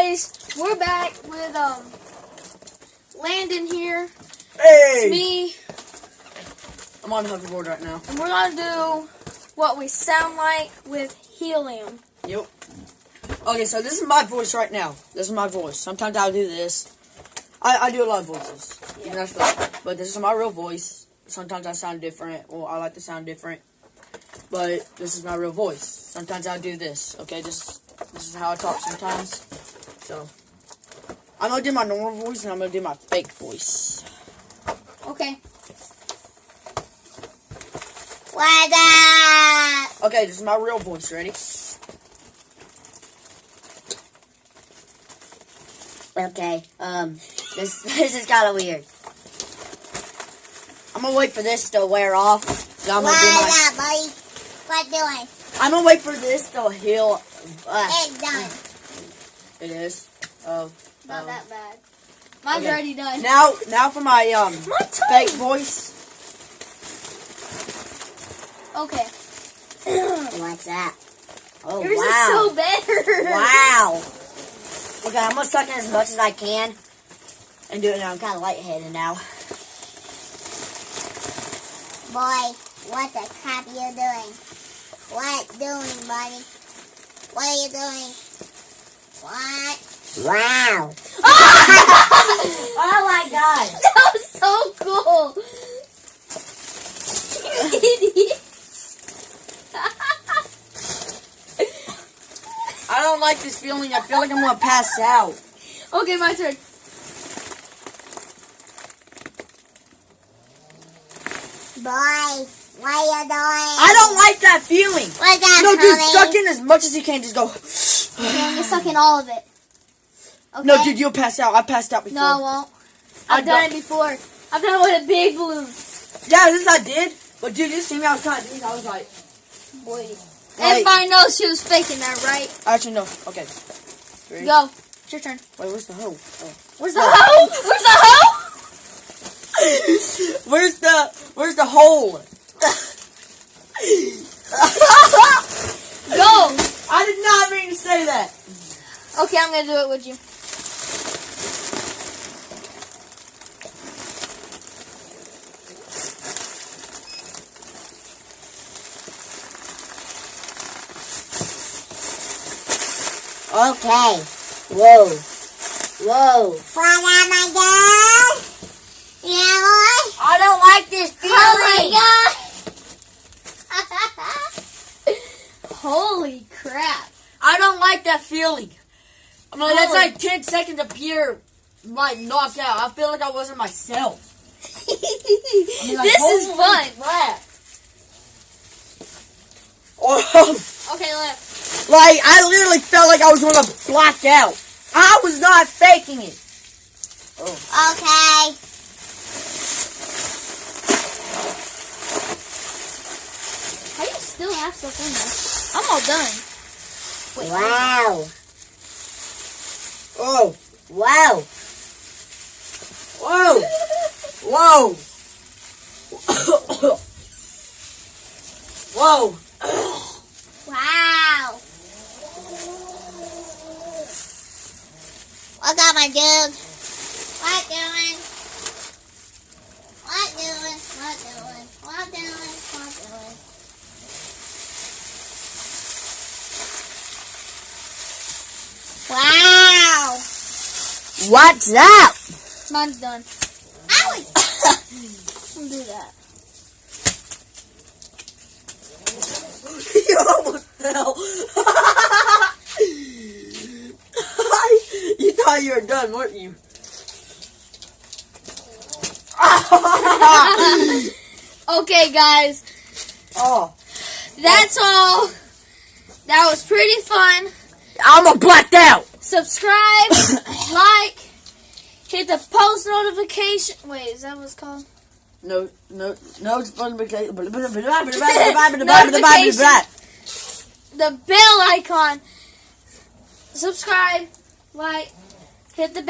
guys, we're back with Landon here. Hey! It's me. I'm on the hoverboard right now. And we're gonna do what we sound like with helium. Yep. Okay, so this is my voice right now. This is my voice. Sometimes I'll do this. I do a lot of voices. Yeah. That's fun. But this is my real voice. Sometimes I sound different. Well, I like to sound different. But this is my real voice. Sometimes I do this. Okay, this is how I talk sometimes. So, I'm going to do my normal voice and I'm going to do my fake voice. Okay. What up? Okay, this is my real voice. Ready? Okay, this is kind of weird. I'm going to wait for this to wear off. So I'm What gonna do my, up, buddy? What doing? I'm going to wait for this to heal. It's done. It is. Not that bad. Mine's Okay. already done. Now for my fake voice. Okay. What's that? Oh, Yours wow. is so better. Wow. Okay, I'm gonna suck in as much as I can and do it now. I'm kind of lightheaded now. Boy, what the crap are you doing? What doing, buddy? What are you doing? What? Wow. Oh my god. That was so cool. You idiot. I don't like this feeling. I feel like I'm gonna pass out. Okay, my turn. Boy, what are you doing? I don't like that feeling. What's that, No, dude, honey? suck in as much as you can. Just go. Okay, I'm gonna suck in all of it. Okay? No, dude, you'll pass out. I passed out before. No, I won't. I've done it before. I've done it with a big balloon. Yeah, this I did. But dude, this thing I was kind of doing, I was like, Boy. Wait. Everybody knows she was faking that, right? actually no. Okay. Ready? Go. It's your turn. Wait, where's the hoe? Oh. Where's the hoe? Where's the hoe? Where's the hole? Go. I did not mean to say that. Okay, I'm gonna do it with you. Okay. Whoa. Whoa. What am I doing? Yeah, boy? I don't like this feeling. Oh Holy crap. I don't like that feeling. I'm like, that's Holy- like 10 seconds of pure, like, knocked out. I feel like I wasn't myself. I mean, like, This is holy fun. crap. Oh, Okay, left. like, I literally felt like I was going to black out. I was not faking it. Okay. How do you still have stuff in there? I'm all done. Wait. Wow. Oh, Wow. whoa, whoa, whoa. Wow. What up, my dude? What doing? What doing? What doing? What doing? What doing? Wow. What's up? Mine's done. Owie. Don't do that. You almost fell. You thought you were done, weren't you? Okay, guys. Oh, That's all. That was pretty fun. I'm a blacked out. Subscribe, like, hit the post notification. Wait, is that what it's called? No, it's fun because The bell icon. Subscribe, like, hit the bell.